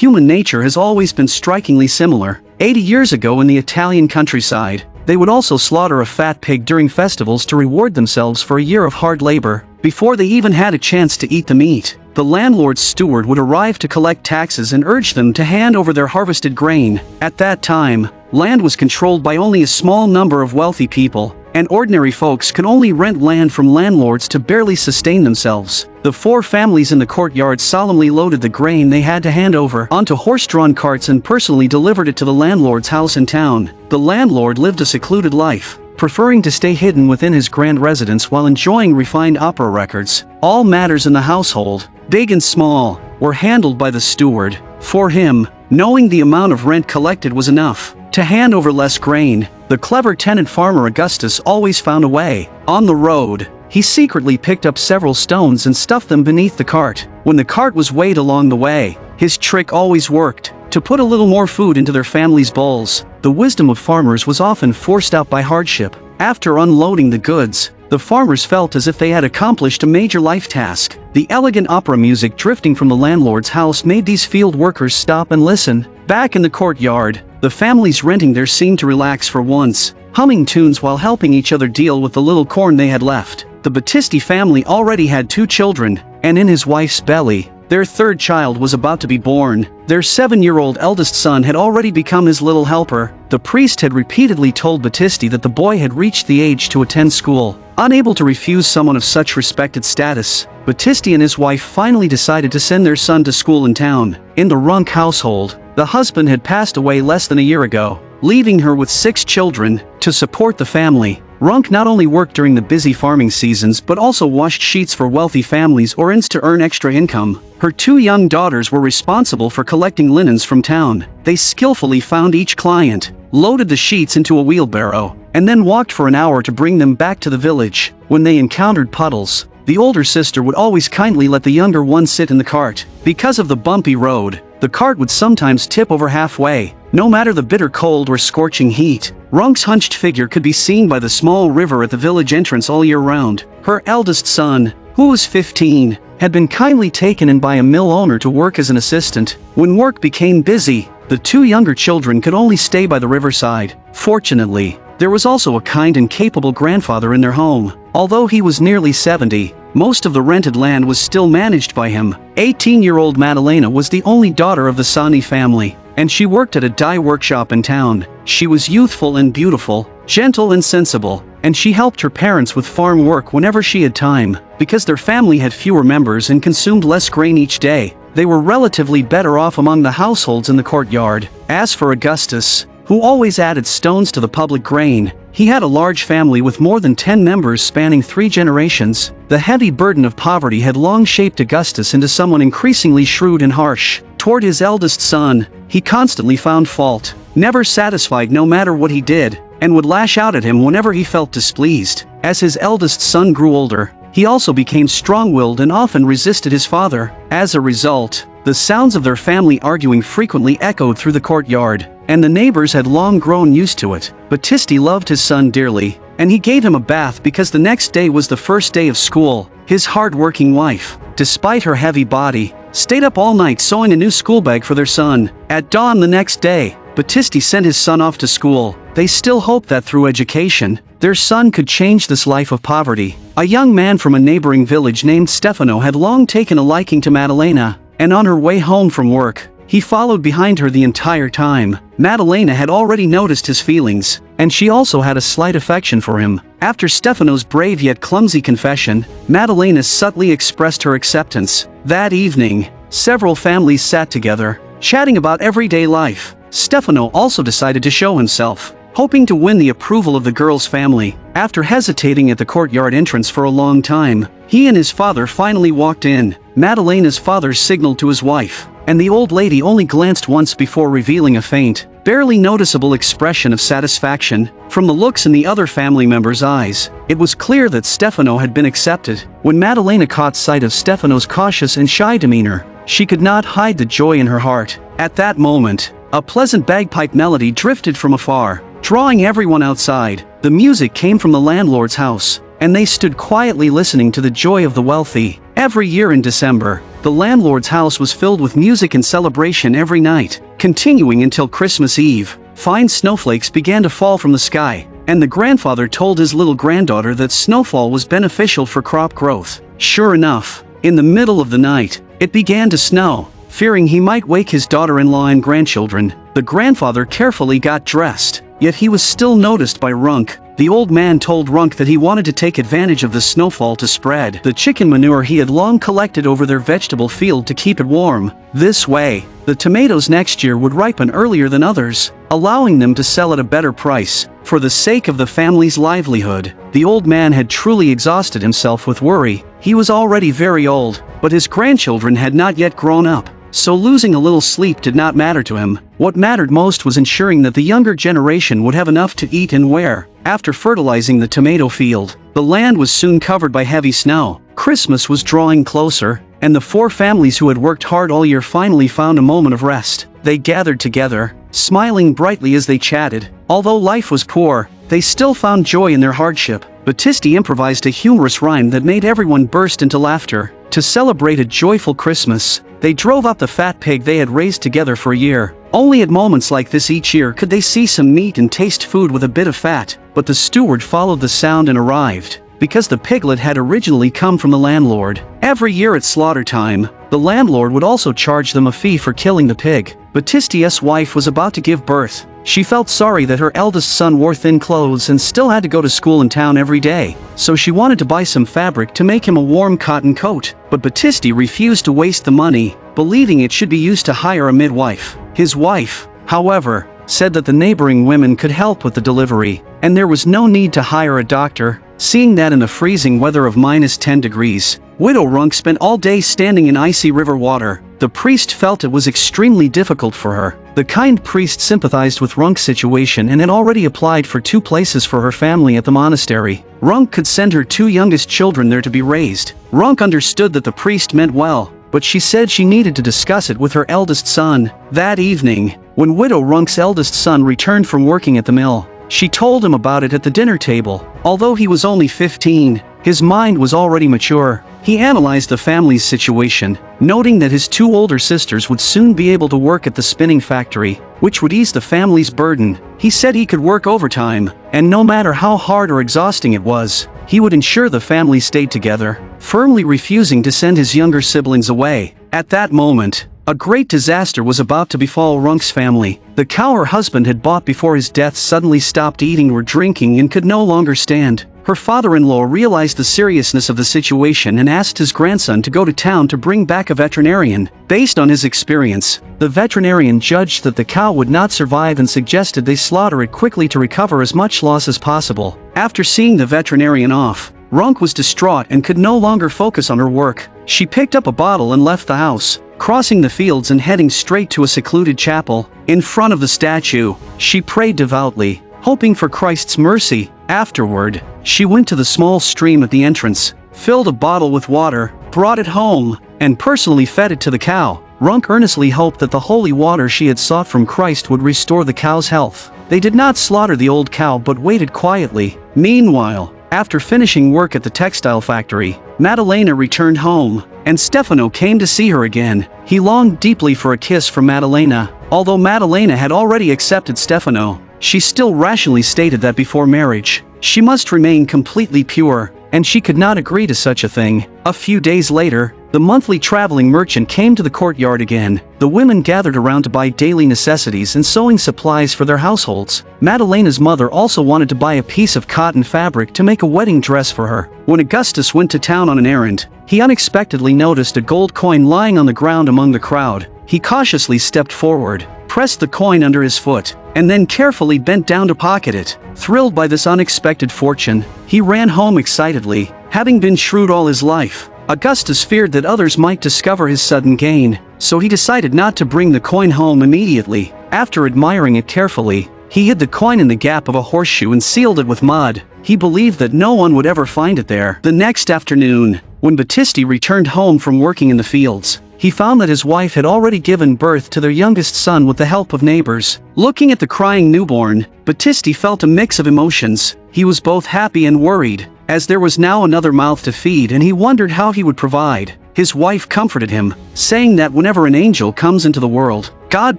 human nature has always been strikingly similar. 80 years ago in the Italian countryside, they would also slaughter a fat pig during festivals to reward themselves for a year of hard labor. Before they even had a chance to eat the meat, the landlord's steward would arrive to collect taxes and urge them to hand over their harvested grain. At that time, land was controlled by only a small number of wealthy people, and ordinary folks could only rent land from landlords to barely sustain themselves. The 4 families in the courtyard solemnly loaded the grain they had to hand over onto horse-drawn carts and personally delivered it to the landlord's house in town. The landlord lived a secluded life, preferring to stay hidden within his grand residence while enjoying refined opera records. All matters in the household, big and small, were handled by the steward. For him, knowing the amount of rent collected was enough to hand over less grain. The clever tenant farmer Augustus always found a way. On the road, he secretly picked up several stones and stuffed them beneath the cart. When the cart was weighed along the way, his trick always worked: to put a little more food into their family's bowls. The wisdom of farmers was often forced out by hardship. After unloading the goods, the farmers felt as if they had accomplished a major life task. The elegant opera music drifting from the landlord's house made these field workers stop and listen. Back in the courtyard, the families renting there seemed to relax for once, humming tunes while helping each other deal with the little corn they had left. The Battisti family already had 2 children, and in his wife's belly, their 3rd child was about to be born. Their 7-year-old eldest son had already become his little helper. The priest had repeatedly told Battisti that the boy had reached the age to attend school. Unable to refuse someone of such respected status, Battisti and his wife finally decided to send their son to school in town. In the Runk household, the husband had passed away less than a year ago, leaving her with 6 children. To support the family, Runk not only worked during the busy farming seasons but also washed sheets for wealthy families or inns to earn extra income. Her 2 young daughters were responsible for collecting linens from town. They skillfully found each client, loaded the sheets into a wheelbarrow, and then walked for an hour to bring them back to the village. When they encountered puddles, the older sister would always kindly let the younger one sit in the cart. Because of the bumpy road, the cart would sometimes tip over halfway. No matter the bitter cold or scorching heat, Runk's hunched figure could be seen by the small river at the village entrance all year round. Her eldest son, who was 15, had been kindly taken in by a mill owner to work as an assistant. When work became busy, the 2 younger children could only stay by the riverside. Fortunately, there was also a kind and capable grandfather in their home. Although he was nearly 70, most of the rented land was still managed by him. 18-year-old Maddalena was the only daughter of the Sani family, and she worked at a dye workshop in town. She was youthful and beautiful, gentle and sensible, and she helped her parents with farm work whenever she had time. Because their family had fewer members and consumed less grain each day, they were relatively better off among the households in the courtyard. As for Augustus, who always added stones to the public grain, he had a large family with more than 10 members spanning 3 generations. The heavy burden of poverty had long shaped Augustus into someone increasingly shrewd and harsh. Toward his eldest son, he constantly found fault, never satisfied no matter what he did, and would lash out at him whenever he felt displeased. As his eldest son grew older, he also became strong-willed and often resisted his father. As a result, the sounds of their family arguing frequently echoed through the courtyard, and the neighbors had long grown used to it. Battisti loved his son dearly, and he gave him a bath because the next day was the first day of school. His hard-working wife, despite her heavy body, stayed up all night sewing a new school bag for their son. At dawn the next day, Battisti sent his son off to school. They still hoped that through education, their son could change this life of poverty. A young man from a neighboring village named Stefano had long taken a liking to Maddalena, and on her way home from work, he followed behind her the entire time. Maddalena had already noticed his feelings, and she also had a slight affection for him. After Stefano's brave yet clumsy confession, Maddalena subtly expressed her acceptance. That evening, several families sat together, chatting about everyday life. Stefano also decided to show himself, hoping to win the approval of the girl's family. After hesitating at the courtyard entrance for a long time, he and his father finally walked in. Maddalena's father signaled to his wife, and the old lady only glanced once before revealing a faint, barely noticeable expression of satisfaction. From the looks in the other family members' eyes, it was clear that Stefano had been accepted. When Maddalena caught sight of Stefano's cautious and shy demeanor, she could not hide the joy in her heart. At that moment, a pleasant bagpipe melody drifted from afar, drawing everyone outside. The music came from the landlord's house, and they stood quietly listening to the joy of the wealthy. Every year in December, the landlord's house was filled with music and celebration every night, continuing until Christmas Eve. Fine snowflakes began to fall from the sky, and the grandfather told his little granddaughter that snowfall was beneficial for crop growth. Sure enough, in the middle of the night, it began to snow. Fearing he might wake his daughter-in-law and grandchildren, the grandfather carefully got dressed, yet he was still noticed by Runk. The old man told Runk that he wanted to take advantage of the snowfall to spread the chicken manure he had long collected over their vegetable field to keep it warm. This way, the tomatoes next year would ripen earlier than others, allowing them to sell at a better price. For the sake of the family's livelihood, the old man had truly exhausted himself with worry. He was already very old, but his grandchildren had not yet grown up, so losing a little sleep did not matter to him. What mattered most was ensuring that the younger generation would have enough to eat and wear. After fertilizing the tomato field, the land was soon covered by heavy snow. Christmas was drawing closer, and the four families who had worked hard all year finally found a moment of rest. They gathered together, smiling brightly as they chatted. Although life was poor, they still found joy in their hardship. Battisti improvised a humorous rhyme that made everyone burst into laughter. To celebrate a joyful Christmas, they drove up the fat pig they had raised together for a year. Only at moments like this each year could they see some meat and taste food with a bit of fat. But the steward followed the sound and arrived, because the piglet had originally come from the landlord. Every year at slaughter time, the landlord would also charge them a fee for killing the pig. Battisti's wife was about to give birth. She felt sorry that her eldest son wore thin clothes and still had to go to school in town every day, so she wanted to buy some fabric to make him a warm cotton coat. But Battisti refused to waste the money, believing it should be used to hire a midwife. His wife, however, said that the neighboring women could help with the delivery, and there was no need to hire a doctor. Seeing that in the freezing weather of -10 degrees, Widow Runk spent all day standing in icy river water. The priest felt it was extremely difficult for her. The kind priest sympathized with Runk's situation and had already applied for 2 places for her family at the monastery. Runk could send her 2 youngest children there to be raised. Runk understood that the priest meant well, but she said she needed to discuss it with her eldest son. That evening, when Widow Runk's eldest son returned from working at the mill, she told him about it at the dinner table. Although he was only 15, his mind was already mature. He analyzed the family's situation, noting that his 2 older sisters would soon be able to work at the spinning factory, which would ease the family's burden. He said he could work overtime, and no matter how hard or exhausting it was, he would ensure the family stayed together, firmly refusing to send his younger siblings away. At that moment, a great disaster was about to befall Runk's family. The cow her husband had bought before his death suddenly stopped eating or drinking and could no longer stand. Her father-in-law realized the seriousness of the situation and asked his grandson to go to town to bring back a veterinarian. Based on his experience, the veterinarian judged that the cow would not survive and suggested they slaughter it quickly to recover as much loss as possible. After seeing the veterinarian off, Runk was distraught and could no longer focus on her work. She picked up a bottle and left the house, crossing the fields and heading straight to a secluded chapel. In front of the statue, she prayed devoutly, hoping for Christ's mercy. Afterward, she went to the small stream at the entrance, filled a bottle with water, brought it home, and personally fed it to the cow. Runk earnestly hoped that the holy water she had sought from Christ would restore the cow's health. They did not slaughter the old cow but waited quietly. Meanwhile, after finishing work at the textile factory, Maddalena returned home, and Stefano came to see her again. He longed deeply for a kiss from Maddalena. Although Maddalena had already accepted Stefano, she still rationally stated that before marriage, she must remain completely pure, and she could not agree to such a thing. A few days later, the monthly traveling merchant came to the courtyard again. The women gathered around to buy daily necessities and sewing supplies for their households. Maddalena's mother also wanted to buy a piece of cotton fabric to make a wedding dress for her. When Augustus went to town on an errand, he unexpectedly noticed a gold coin lying on the ground among the crowd. He cautiously stepped forward, pressed the coin under his foot, and then carefully bent down to pocket it. Thrilled by this unexpected fortune, he ran home excitedly. Having been shrewd all his life, Augustus feared that others might discover his sudden gain, so he decided not to bring the coin home immediately. After admiring it carefully, he hid the coin in the gap of a horseshoe and sealed it with mud. He believed that no one would ever find it there. The next afternoon, when Battisti returned home from working in the fields, he found that his wife had already given birth to their youngest son with the help of neighbors. Looking at the crying newborn, Battisti felt a mix of emotions. He was both happy and worried, as there was now another mouth to feed and he wondered how he would provide. his wife comforted him, saying that whenever an angel comes into the world, God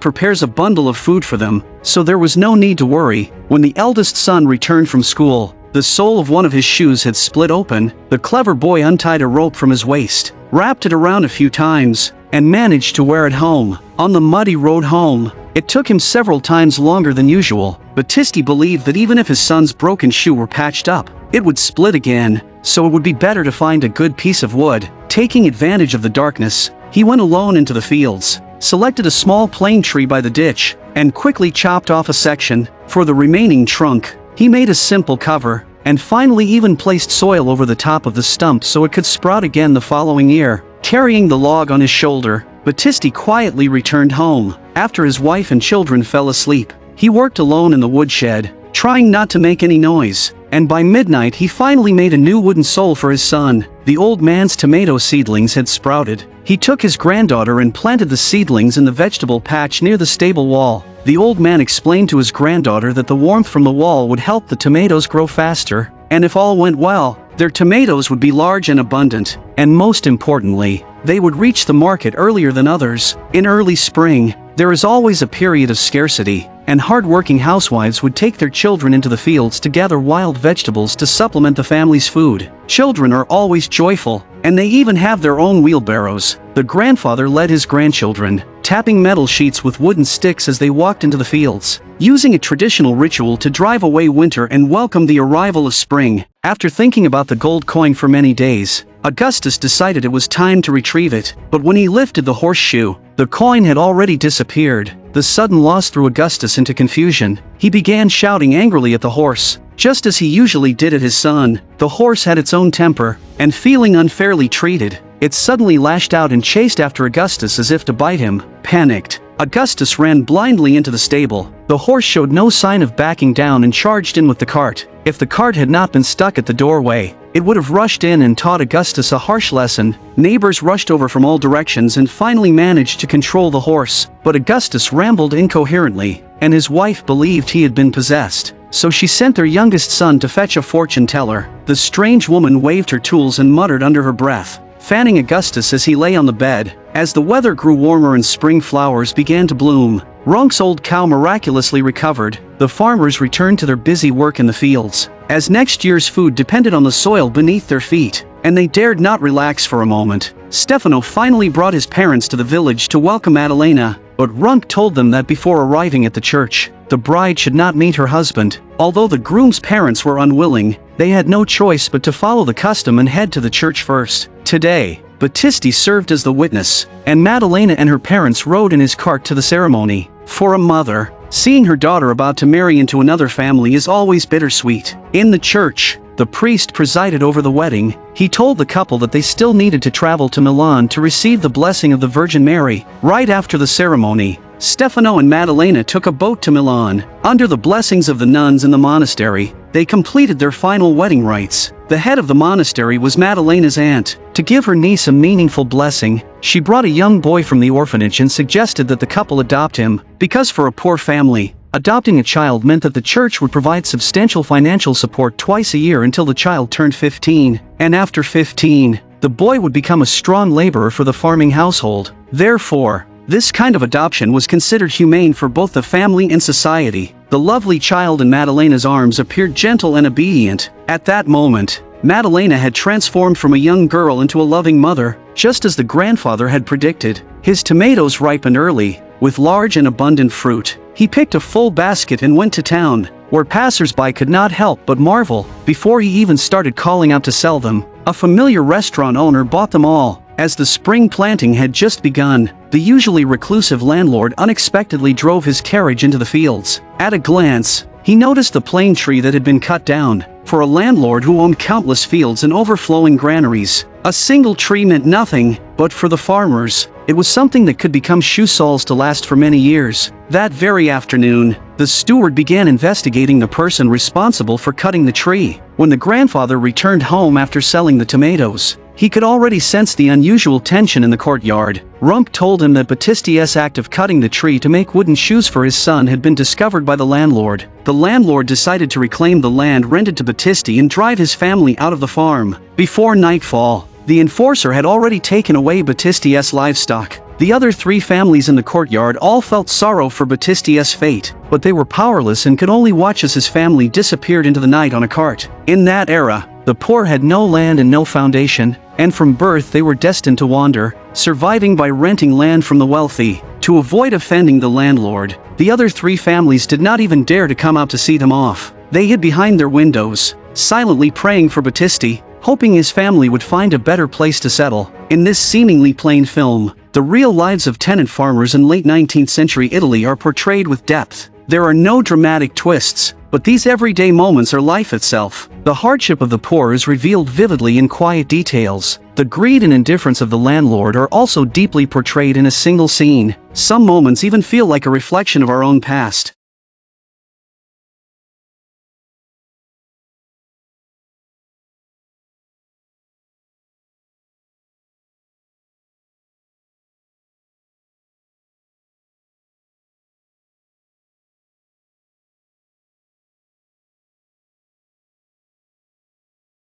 prepares a bundle of food for them, so there was no need to worry. When the eldest son returned from school, the sole of one of his shoes had split open. The clever boy untied a rope from his waist, wrapped it around a few times, and managed to wear it home. On the muddy road home, it took him several times longer than usual. Battisti believed that even if his son's broken shoe were patched up, it would split again, so it would be better to find a good piece of wood. Taking advantage of the darkness, he went alone into the fields, selected a small plane tree by the ditch, and quickly chopped off a section. For the remaining trunk, he made a simple cover, and finally even placed soil over the top of the stump so it could sprout again the following year. Carrying the log on his shoulder, Battisti quietly returned home. After his wife and children fell asleep, he worked alone in the woodshed, trying not to make any noise, and by midnight he finally made a new wooden sole for his son. The old man's tomato seedlings had sprouted. He took his granddaughter and planted the seedlings in the vegetable patch near the stable wall. The old man explained to his granddaughter that the warmth from the wall would help the tomatoes grow faster, and if all went well, their tomatoes would be large and abundant, and most importantly, they would reach the market earlier than others. In early spring, there is always a period of scarcity, and hard-working housewives would take their children into the fields to gather wild vegetables to supplement the family's food. Children are always joyful, and they even have their own wheelbarrows. The grandfather led his grandchildren, tapping metal sheets with wooden sticks as they walked into the fields, using a traditional ritual to drive away winter and welcome the arrival of spring. After thinking about the gold coin for many days, Augustus decided it was time to retrieve it, but when he lifted the horseshoe, the coin had already disappeared. The sudden loss threw Augustus into confusion. He began shouting angrily at the horse, just as he usually did at his son. The horse had its own temper, and feeling unfairly treated, it suddenly lashed out and chased after Augustus as if to bite him. Panicked, Augustus ran blindly into the stable. The horse showed no sign of backing down and charged in with the cart. If the cart had not been stuck at the doorway, it would have rushed in and taught Augustus a harsh lesson. Neighbors rushed over from all directions and finally managed to control the horse, but Augustus rambled incoherently, and his wife believed he had been possessed. So she sent their youngest son to fetch a fortune teller. The strange woman waved her tools and muttered under her breath, fanning Augustus as he lay on the bed. As the weather grew warmer and spring flowers began to bloom, Runk's old cow miraculously recovered. The farmers returned to their busy work in the fields, as next year's food depended on the soil beneath their feet, and they dared not relax for a moment. Stefano finally brought his parents to the village to welcome Maddalena, but Runk told them that before arriving at the church, the bride should not meet her husband. Although the groom's parents were unwilling, they had no choice but to follow the custom and head to the church first. Today, Battisti served as the witness, and Maddalena and her parents rode in his cart to the ceremony. For a mother, seeing her daughter about to marry into another family is always bittersweet. In the church, the priest presided over the wedding. He told the couple that they still needed to travel to Milan to receive the blessing of the Virgin Mary. Right after the ceremony, Stefano and Maddalena took a boat to Milan. Under the blessings of the nuns in the monastery, they completed their final wedding rites. The head of the monastery was Maddalena's aunt. To give her niece a meaningful blessing, she brought a young boy from the orphanage and suggested that the couple adopt him, because for a poor family, adopting a child meant that the church would provide substantial financial support twice a year until the child turned 15, and after 15, the boy would become a strong laborer for the farming household. Therefore, this kind of adoption was considered humane for both the family and society. The lovely child in Maddalena's arms appeared gentle and obedient. At that moment, Maddalena had transformed from a young girl into a loving mother, just as the grandfather had predicted. His tomatoes ripened early, with large and abundant fruit. He picked a full basket and went to town, where passers-by could not help but marvel. Before he even started calling out to sell them, a familiar restaurant owner bought them all. As the spring planting had just begun, the usually reclusive landlord unexpectedly drove his carriage into the fields. At a glance, he noticed the plane tree that had been cut down. For a landlord who owned countless fields and overflowing granaries, a single tree meant nothing, but for the farmers, it was something that could become shoe soles to last for many years. That very afternoon, the steward began investigating the person responsible for cutting the tree. When the grandfather returned home after selling the tomatoes, he could already sense the unusual tension in the courtyard. Runk told him that Battisti's act of cutting the tree to make wooden shoes for his son had been discovered by the landlord. The landlord decided to reclaim the land rented to Battisti and drive his family out of the farm. Before nightfall, The enforcer had already taken away Batisti's livestock. The other 3 families in the courtyard all felt sorrow for Batisti's fate, but they were powerless and could only watch as his family disappeared into the night on a cart. In that era, the poor had no land and no foundation, and from birth they were destined to wander, surviving by renting land from the wealthy. To avoid offending the landlord, the other 3 families did not even dare to come out to see them off. They hid behind their windows, silently praying for Battisti, hoping his family would find a better place to settle. In this seemingly plain film, the real lives of tenant farmers in late 19th century Italy are portrayed with depth. There are no dramatic twists, but these everyday moments are life itself. The hardship of the poor is revealed vividly in quiet details. The greed and indifference of the landlord are also deeply portrayed in a single scene. Some moments even feel like a reflection of our own past.